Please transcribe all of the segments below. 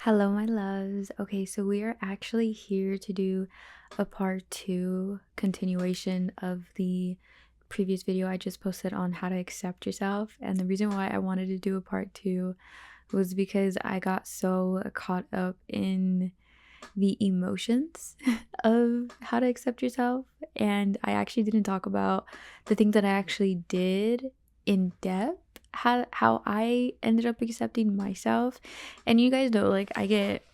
Hello, my loves. Okay, so we are actually here to do a part two continuation of the previous video I just posted on how to accept yourself. And the reason why I wanted to do a part two was because I got so caught up in the emotions of how to accept yourself. And I actually didn't talk about the things that I actually did in depth. How I ended up accepting myself. And you guys know, like, I get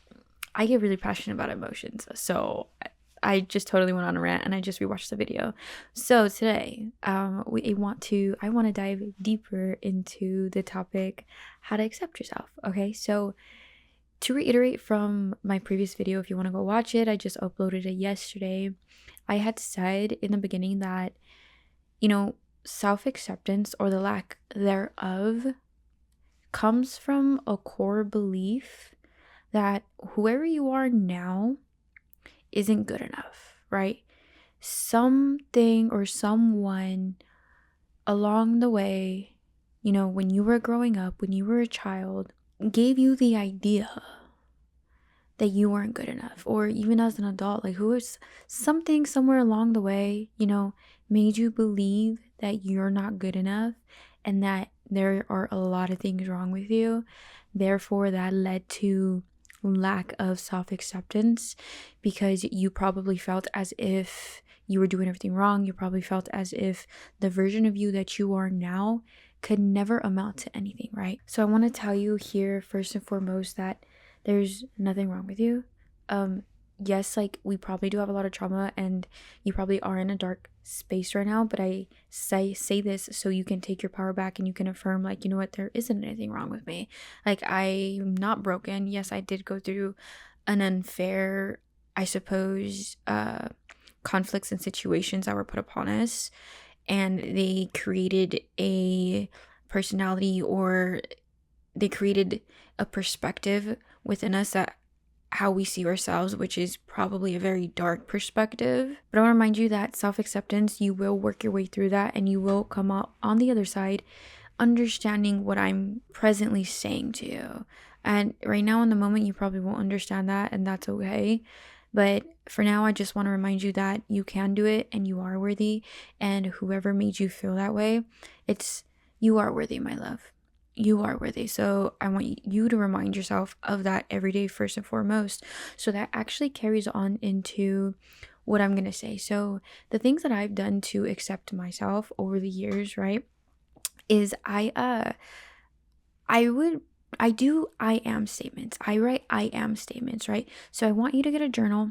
really passionate about emotions. So I just totally went on a rant and I just rewatched the video. So today, I want to dive deeper into the topic how to accept yourself. Okay? So to reiterate from my previous video, if you want to go watch it, I just uploaded it yesterday. I had said in the beginning that, you know, self-acceptance or the lack thereof comes from a core belief that whoever you are now isn't good enough, right? Something or someone along the way, when you were growing up, when you were a child, gave you the idea that you weren't good enough. Or even as an adult, like who is something somewhere along the way, made you believe that you're not good enough and that there are a lot of things wrong with you. Therefore, that led to lack of self-acceptance because you probably felt as if you were doing everything wrong. You probably felt as if the version of you that you are now could never amount to anything, right? So I want to tell you here first and foremost that there's nothing wrong with you. Yes, like we probably do have a lot of trauma and you probably are in a dark space right now, but I say this so you can take your power back and you can affirm, like, you know what, there isn't anything wrong with me. Like, I'm not broken. Yes, I did go through an unfair, I suppose, conflicts and situations that were put upon us, and they created a personality, or they created a perspective within us that how we see ourselves, which is probably a very dark perspective. But I want to remind you that self-acceptance, you will work your way through that and you will come out on the other side understanding what I'm presently saying to you. And right now in the moment you probably won't understand that, and that's okay. But for now, I just want to remind you that you can do it and you are worthy, and whoever made you feel that way, you are worthy, my love. You are worthy. So I want you to remind yourself of that every day, first and foremost. So that actually carries on into what I'm going to say. So the things that I've done to accept myself over the years, right, is I would I do I am statements. I write I am statements, right? So I want you to get a journal,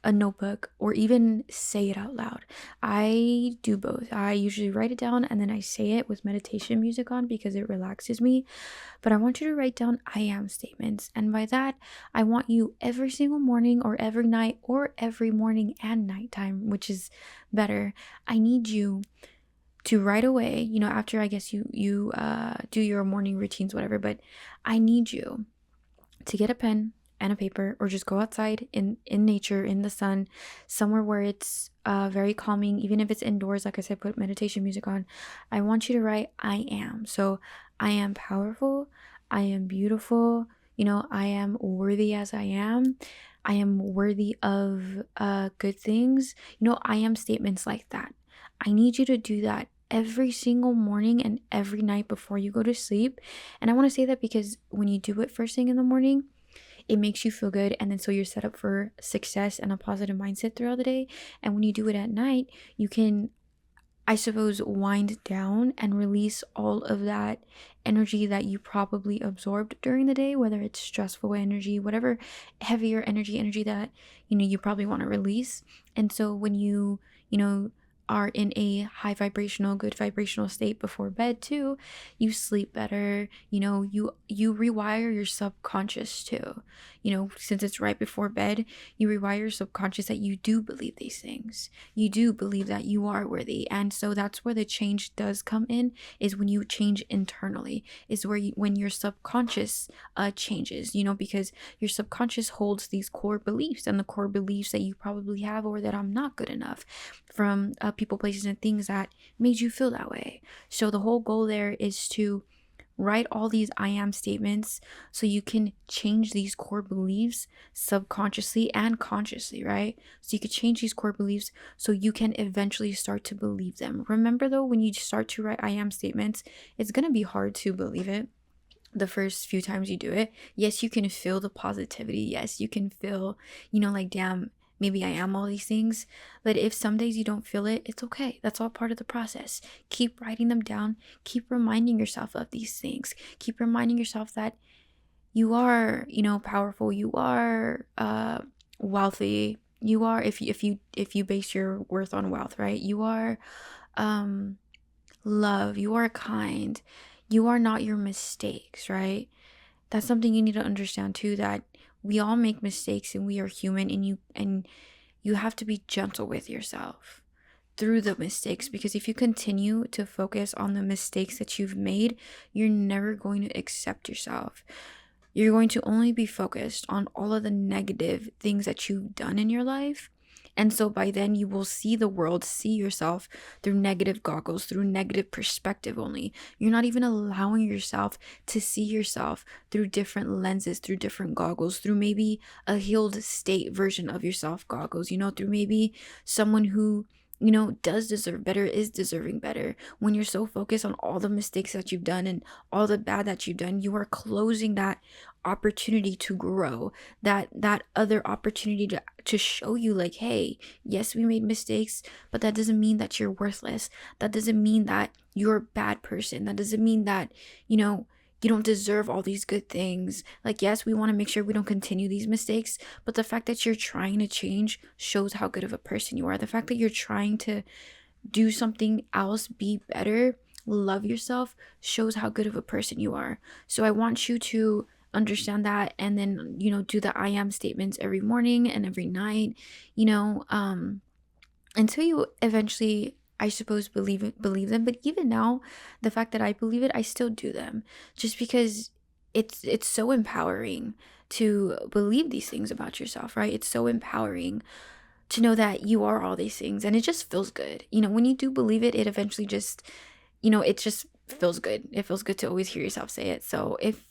a notebook, or even say it out loud. I do both. I usually write it down and then I say it with meditation music on because it relaxes me. But I want you to write down I am statements. And by that, I want you every single morning or every night or every morning and nighttime, which is better. I need you to right away, after I guess you do your morning routines, whatever, but I need you to get a pen and a paper, or just go outside in nature, in the sun, somewhere where it's very calming. Even if it's indoors, like I said, put meditation music on. I want you to write I am. So I am powerful, I am beautiful, I am worthy as I am, I am worthy of good things. I am statements like that. I need you to do that every single morning and every night before you go to sleep. And I want to say that because when you do it first thing in the morning, it makes you feel good, and then so you're set up for success and a positive mindset throughout the day. And when you do it at night, you can, I suppose, wind down and release all of that energy that you probably absorbed during the day, whether it's stressful energy, whatever heavier energy that you probably want to release. And so when you are in a high vibrational, good vibrational state before bed too, you sleep better. You rewire your subconscious too. Since it's right before bed, you rewire your subconscious that you do believe these things. You do believe that you are worthy. And so that's where the change does come in, is when you change internally, is where when your subconscious changes, because your subconscious holds these core beliefs, and the core beliefs that you probably have, or that I'm not good enough, from people, places, and things that made you feel that way. So the whole goal there is to Write all these I am statements so you can change these core beliefs subconsciously and consciously, right? So you could change these core beliefs so you can eventually start to believe them. Remember though, when you start to write I am statements, it's going to be hard to believe it the first few times you do it. Yes, you can feel the positivity. Yes, you can feel, like, damn, maybe I am all these things. But if some days you don't feel it, it's okay. That's all part of the process. Keep writing them down. Keep reminding yourself of these things. Keep reminding yourself that you are, powerful. You are wealthy. You are, if you base your worth on wealth, right? You are um love. You are kind. You are not your mistakes, right? That's something you need to understand too, that we all make mistakes and we are human, and you have to be gentle with yourself through the mistakes, because if you continue to focus on the mistakes that you've made, you're never going to accept yourself. You're going to only be focused on all of the negative things that you've done in your life. And so by then you will see the world, see yourself through negative goggles, through negative perspective only. You're not even allowing yourself to see yourself through different lenses, through different goggles, through maybe a healed state version of yourself goggles, through maybe someone who does deserve better, is deserving better. When you're so focused on all the mistakes that you've done and all the bad that you've done, you are closing that opportunity to grow, that other opportunity to show you, like, hey, yes, we made mistakes, but that doesn't mean that you're worthless. That doesn't mean that you're a bad person. That doesn't mean that, you don't deserve all these good things. Like, yes, we want to make sure we don't continue these mistakes, but the fact that you're trying to change shows how good of a person you are. The fact that you're trying to do something else, be better, love yourself, shows how good of a person you are. So I want you to understand that, and then, do the I am statements every morning and every night, until you eventually, I suppose, believe them. But even now, the fact that I believe it, I still do them, just because it's so empowering to believe these things about yourself, right? It's so empowering to know that you are all these things, and it just feels good. When you do believe it, it eventually just, it just feels good. It feels good to always hear yourself say it. So if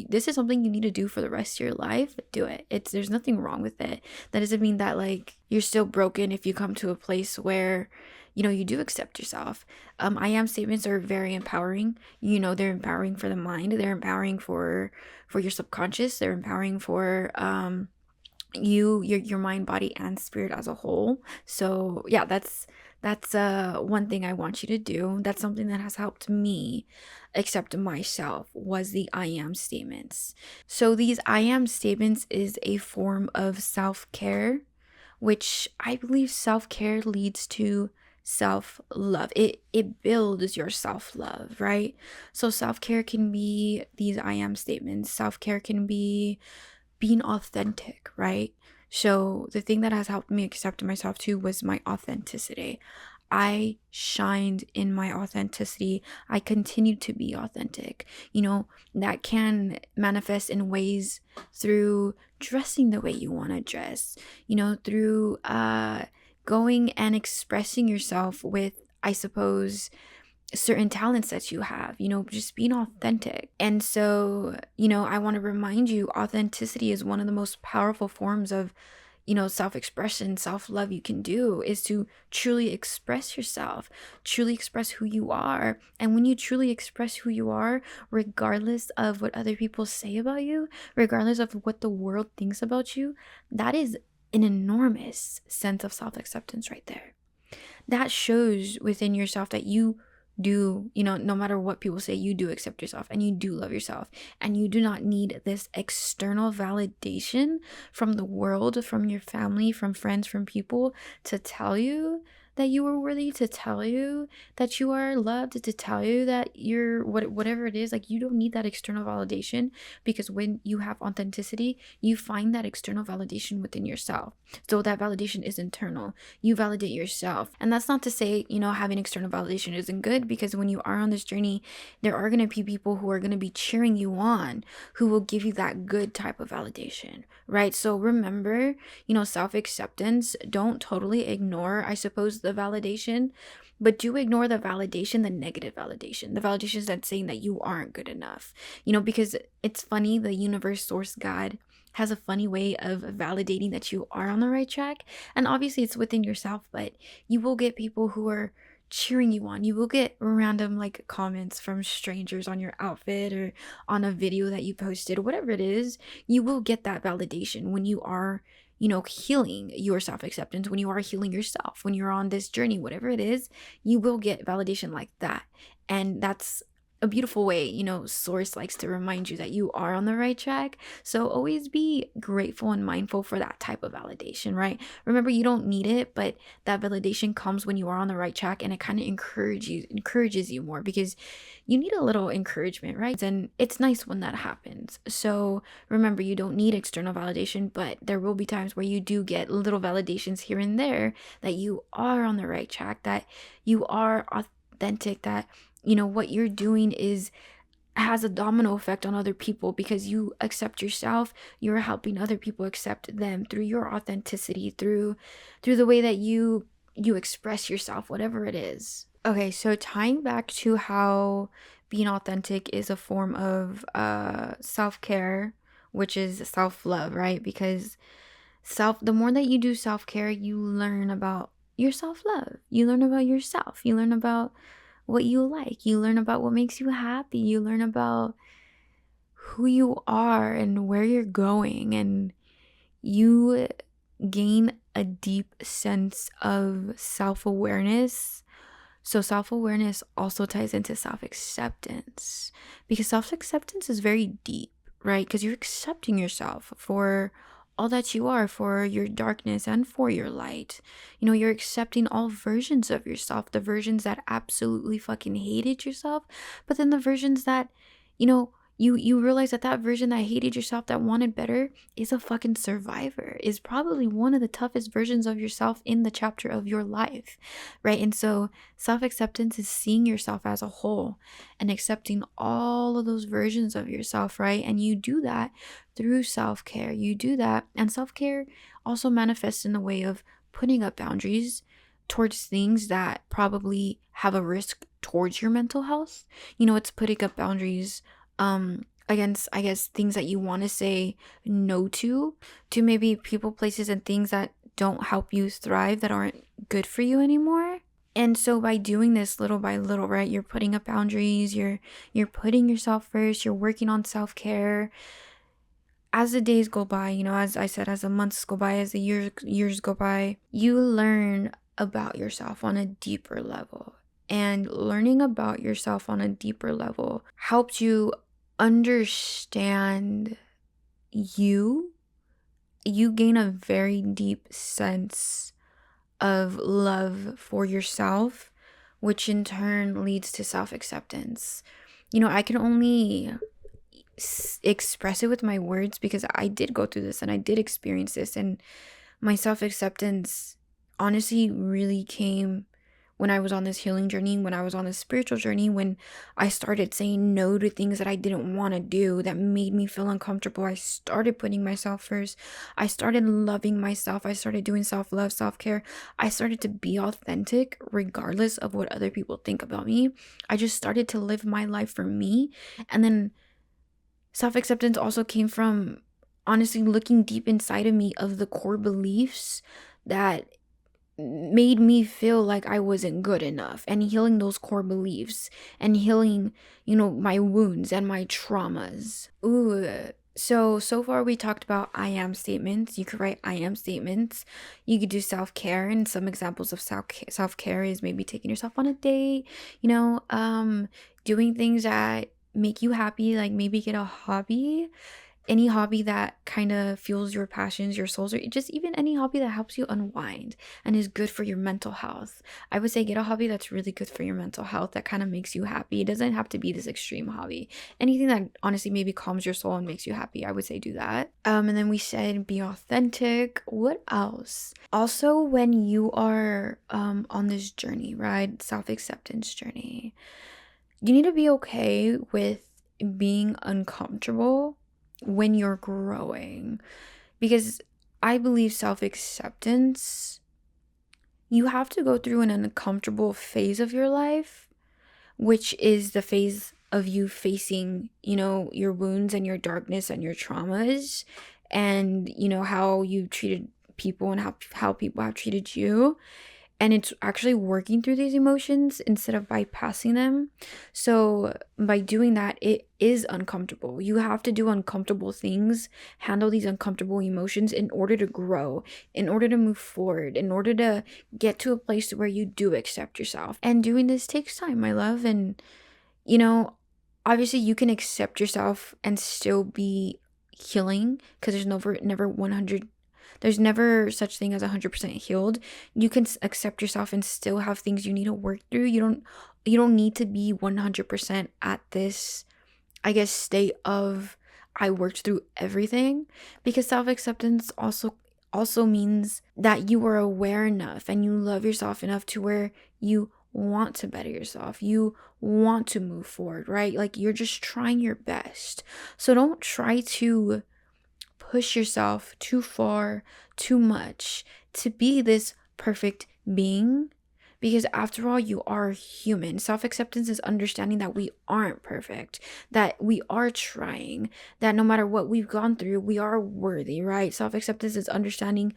this is something you need to do for the rest of your life, do it. There's nothing wrong with it. That doesn't mean that, like, you're still broken if you come to a place where you do accept yourself. I am statements are very empowering. They're empowering for the mind. They're empowering for your subconscious. They're empowering for your mind, body, and spirit as a whole. So yeah, that's one thing I want you to do. That's something that has helped me accept myself, was the I am statements. So these I am statements is a form of self-care, which I believe self-care leads to self-love. It builds your self-love, right? So self-care can be these I am statements. Self-care can be being authentic, right? So the thing that has helped me accept myself too was my authenticity. I shined in my authenticity. I continue to be authentic. That can manifest in ways through dressing the way you want to dress, through going and expressing yourself with, I suppose, certain talents that you have, just being authentic. And so, I want to remind you, authenticity is one of the most powerful forms of, self-expression, self-love you can do, is to truly express yourself, truly express who you are. And when you truly express who you are, regardless of what other people say about you, regardless of what the world thinks about you, that is an enormous sense of self-acceptance right there. That shows within yourself that you do, no matter what people say, you do accept yourself and you do love yourself, and you do not need this external validation from the world, from your family, from friends, from people to tell you that you are worthy, to tell you that you are loved, to tell you that you're whatever it is. Like, you don't need that external validation, because when you have authenticity, you find that external validation within yourself. So that validation is internal. You validate yourself. And that's not to say, having external validation isn't good, because when you are on this journey, there are going to be people who are going to be cheering you on, who will give you that good type of validation, right? So remember, self-acceptance. Don't totally ignore, I suppose, the validation, but do ignore the validation, the negative validation, the validations that's saying that you aren't good enough. Because it's funny, the universe, source, God has a funny way of validating that you are on the right track. And obviously it's within yourself, but you will get people who are cheering you on. You will get random like comments from strangers on your outfit or on a video that you posted, whatever it is. You will get that validation when you are, healing your self acceptance, when you are healing yourself, when you're on this journey, whatever it is, you will get validation like that. And that's a beautiful way, source likes to remind you that you are on the right track. So always be grateful and mindful for that type of validation, right? Remember, you don't need it, but that validation comes when you are on the right track, and it kind of encourages you more, because you need a little encouragement, right? And it's nice when that happens. So remember, you don't need external validation, but there will be times where you do get little validations here and there that you are on the right track, that you are authentic, that what you're doing has a domino effect on other people. Because you accept yourself, you're helping other people accept them through your authenticity, through the way that you express yourself, whatever it is. Okay, so tying back to how being authentic is a form of self-care, which is self-love, right? Because the more that you do self-care, you learn about your self-love, you learn about yourself, you learn about what you like, you learn about what makes you happy, you learn about who you are and where you're going, and you gain a deep sense of self-awareness. So self-awareness also ties into self-acceptance, because self-acceptance is very deep, right? Because you're accepting yourself for all that you are, for your darkness and for your light. You're accepting all versions of yourself, the versions that absolutely fucking hated yourself, but then the versions that, you realize that version that hated yourself, that wanted better, is a fucking survivor, is probably one of the toughest versions of yourself in the chapter of your life, right? And so self-acceptance is seeing yourself as a whole and accepting all of those versions of yourself, right? And you do that through self-care. You do that, and self-care also manifests in the way of putting up boundaries towards things that probably have a risk towards your mental health. It's putting up boundaries against, I guess, things that you want to say no to maybe people, places, and things that don't help you thrive, that aren't good for you anymore. And so by doing this little by little, right, you're putting up boundaries, you're putting yourself first, you're working on self-care. As the days go by, as I said, as the months go by, as the years go by, you learn about yourself on a deeper level. And learning about yourself on a deeper level helps you understand you gain a very deep sense of love for yourself, which in turn leads to self-acceptance. I can only express it with my words, because I did go through this and I did experience this, and my self-acceptance honestly really came when I was on this healing journey, when I was on this spiritual journey, when I started saying no to things that I didn't want to do, that made me feel uncomfortable. I started putting myself first. I started loving myself. I started doing self-love, self-care. I started to be authentic regardless of what other people think about me. I just started to live my life for me. And then self-acceptance also came from honestly looking deep inside of me of the core beliefs that made me feel like I wasn't good enough, and healing those core beliefs and healing, my wounds and my traumas. So far we talked about I am statements. You could write I am statements. You could do self-care, and some examples of self-care is maybe taking yourself on a date, doing things that make you happy, like maybe get a hobby, any hobby that kind of fuels your passions, your souls, or just even any hobby that helps you unwind and is good for your mental health. I would say get a hobby that's really good for your mental health, that kind of makes you happy. It doesn't have to be this extreme hobby. Anything that honestly maybe calms your soul and makes you happy, I would say do that. And then we said be authentic. What else? Also, when you are on this journey, right? Self-acceptance journey, you need to be okay with being uncomfortable when you're growing, because I believe self-acceptance you have to go through an uncomfortable phase of your life, which is the phase of you facing, your wounds and your darkness and your traumas, and how you treated people and how people have treated you. And it's actually working through these emotions instead of bypassing them. So by doing that, it is uncomfortable. You have to do uncomfortable things, handle these uncomfortable emotions in order to grow, in order to move forward, in order to get to a place where you do accept yourself. And doing this takes time, my love. And you know obviously you can accept yourself and still be healing, because there's never such thing as 100% healed. You can accept yourself and still have things you need to work through. You don't need to be 100% at this, I guess, state of I worked through everything, because self-acceptance also means that you are aware enough and you love yourself enough to where you want to better yourself. You want to move forward, right? Like, you're just trying your best. So don't try to push yourself too far, too much to be this perfect being, because after all, you are human. Self-acceptance is understanding that we aren't perfect, that we are trying, that no matter what we've gone through, we are worthy, right? Self-acceptance is understanding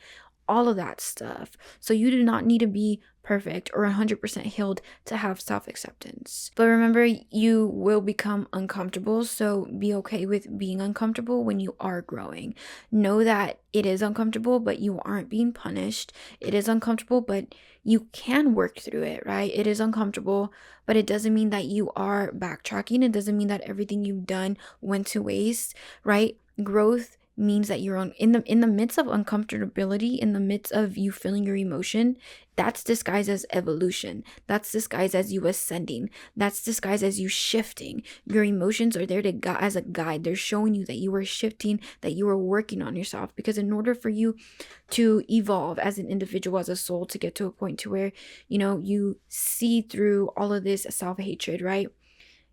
all of that stuff. So you do not need to be perfect or 100% healed to have self-acceptance. But remember, you will become uncomfortable, so be okay with being uncomfortable when you are growing. Know that it is uncomfortable, but you aren't being punished. It is uncomfortable, but you can work through it, right? It is uncomfortable, but it doesn't mean that you are backtracking. It doesn't mean that everything you've done went to waste, right? Growth means that you're in the midst of uncomfortability, in the midst of you feeling your emotion. That's disguised as evolution. That's disguised as you ascending. That's disguised as you shifting. Your emotions are there as a guide. They're showing you that you are shifting, that you are working on yourself. Because in order for you to evolve as an individual, as a soul, to get to a point to where you see through all of this self-hatred, right?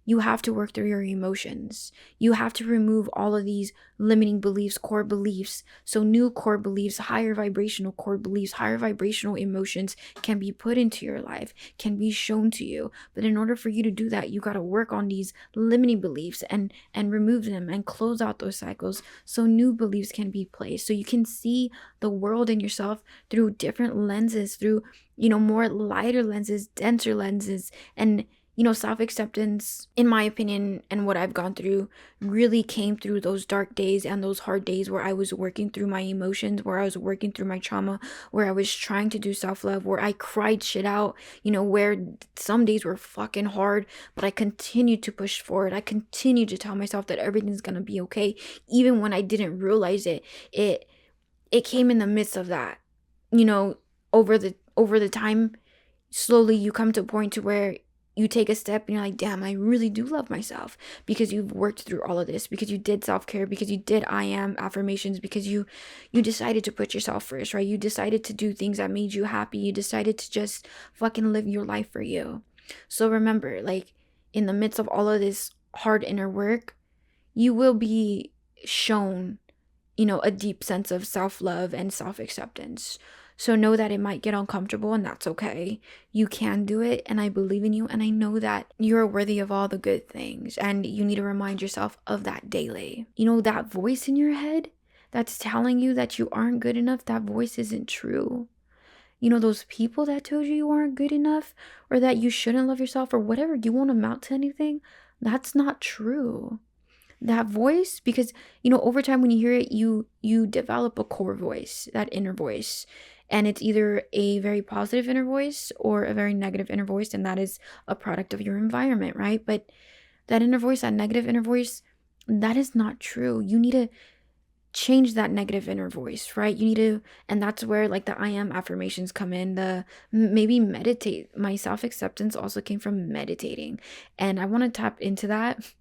You have to work through your emotions. You have to remove all of these limiting beliefs, core beliefs. So new core beliefs, higher vibrational core beliefs, higher vibrational emotions can be put into your life, can be shown to you. But in order for you to do that, you got to work on these limiting beliefs and remove them and close out those cycles so new beliefs can be placed. So you can see the world and yourself through different lenses, through, more lighter lenses, denser lenses. And self-acceptance, in my opinion, and what I've gone through, really came through those dark days and those hard days where I was working through my emotions, where I was working through my trauma, where I was trying to do self-love, where I cried shit out, where some days were fucking hard, but I continued to push forward. I continued to tell myself that everything's gonna be okay, even when I didn't realize it. It came in the midst of that, over the time. Slowly you come to a point to where you take a step and you're like, damn, I really do love myself, because you've worked through all of this, because you did self-care, because you did I am affirmations, because you decided to put yourself first, right? You decided to do things that made you happy. You decided to just fucking live your life for you. So remember, like, in the midst of all of this hard inner work, you will be shown, a deep sense of self-love and self-acceptance. So know that it might get uncomfortable, and that's okay. You can do it, and I believe in you, and I know that you're worthy of all the good things, and you need to remind yourself of that daily. That voice in your head that's telling you that you aren't good enough, that voice isn't true. Those people that told you aren't good enough, or that you shouldn't love yourself, or whatever, you won't amount to anything, that's not true. That voice, because over time when you hear it, you develop a core voice, that inner voice, and it's either a very positive inner voice or a very negative inner voice, and that is a product of your environment, right? But that inner voice, that negative inner voice, that is not true. You need to change that negative inner voice, right? And that's where, like, the I am affirmations come in. Maybe meditate. My self-acceptance also came from meditating, and I want to tap into that,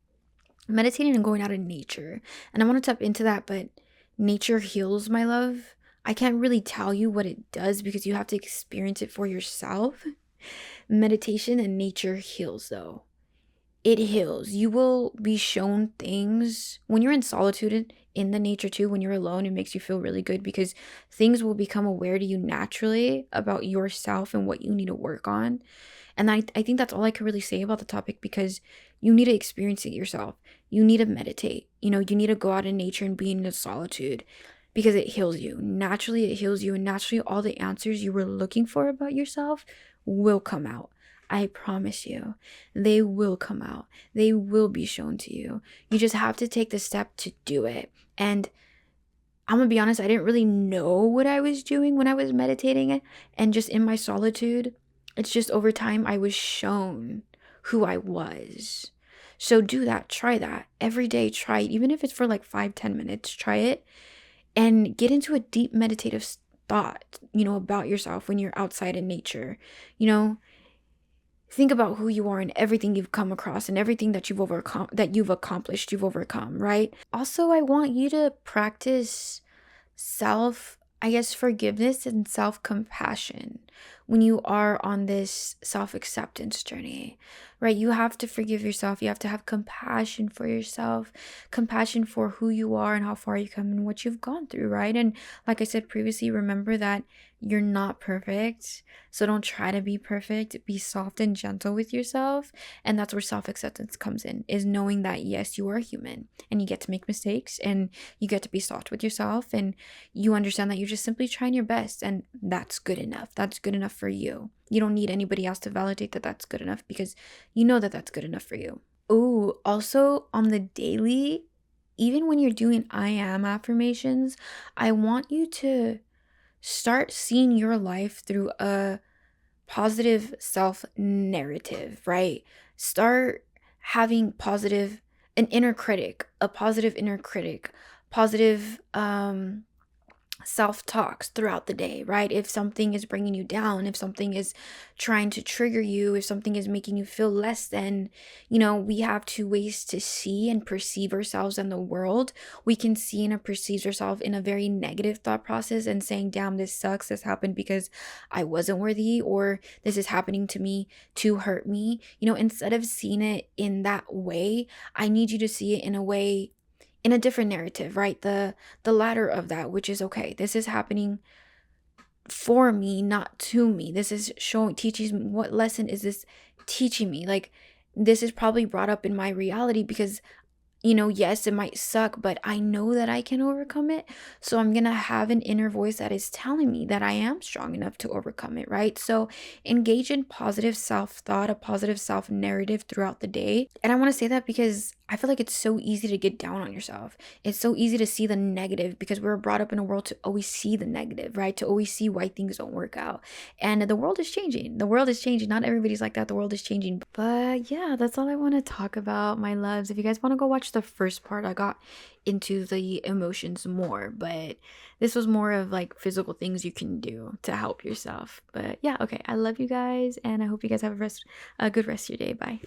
meditating and going out in nature. And I want to tap into that, but nature heals, my love. I can't really tell you what it does because you have to experience it for yourself. Meditation and nature heals, though. It heals. You will be shown things when you're in solitude in the nature too. When you're alone, it makes you feel really good because things will become aware to you naturally about yourself and what you need to work on. And I think that's all I can really say about the topic, because you need to experience it yourself. You need to meditate. You need to go out in nature and be in the solitude, because it heals you. Naturally, it heals you. And naturally, all the answers you were looking for about yourself will come out. I promise you, they will come out. They will be shown to you. You just have to take the step to do it. And I'm gonna be honest, I didn't really know what I was doing when I was meditating and just in my solitude. It's just over time I was shown who I was. So do that. Try that. Every day, try it. Even if it's for like 5-10 minutes, try it and get into a deep meditative thought, about yourself when you're outside in nature. You know, think about who you are and everything you've come across and everything that you've overcome, that you've accomplished, you've overcome, right? Also, I want you to practice forgiveness and self compassion when you are on this self acceptance journey, right? You have to forgive yourself. You have to have compassion for yourself, compassion for who you are and how far you come and what you've gone through, right? And like I said previously, remember that you're not perfect. So don't try to be perfect. Be soft and gentle with yourself. And that's where self acceptance comes in, is knowing that, yes, you are human and you get to make mistakes and you get to be soft with yourself. And you understand that you're just simply trying your best, and that's good enough. That's good enough for you. You don't need anybody else to validate that that's good enough, because you know that that's good enough for you. Oh, also on the daily, even when you're doing I am affirmations, I want you to start seeing your life through a positive self narrative, right? Start having a positive inner critic, positive self talks throughout the day, right? If something is bringing you down, if something is trying to trigger you, if something is making you feel less than, we have two ways to see and perceive ourselves in the world. We can see and perceive ourselves in a very negative thought process and saying, damn, this sucks. This happened because I wasn't worthy, or this is happening to me to hurt me. Instead of seeing it in that way, I need you to see it in a different narrative, right? The latter of that, which is, okay, this is happening for me, not to me. This is teaching me, what lesson is this teaching me? Like, this is probably brought up in my reality because, yes, it might suck, but I know that I can overcome it. So I'm going to have an inner voice that is telling me that I am strong enough to overcome it, right? So engage in positive self-thought, a positive self-narrative throughout the day. And I want to say that because I feel like it's so easy to get down on yourself. It's so easy to see the negative because we were brought up in a world to always see the negative, right? To always see why things don't work out. And the world is changing. The world is changing. Not everybody's like that. The world is changing. But yeah, that's all I want to talk about, my loves. If you guys want to go watch the first part, I got into the emotions more, but this was more of like physical things you can do to help yourself. But yeah, okay. I love you guys, and I hope you guys have a good rest of your day. Bye.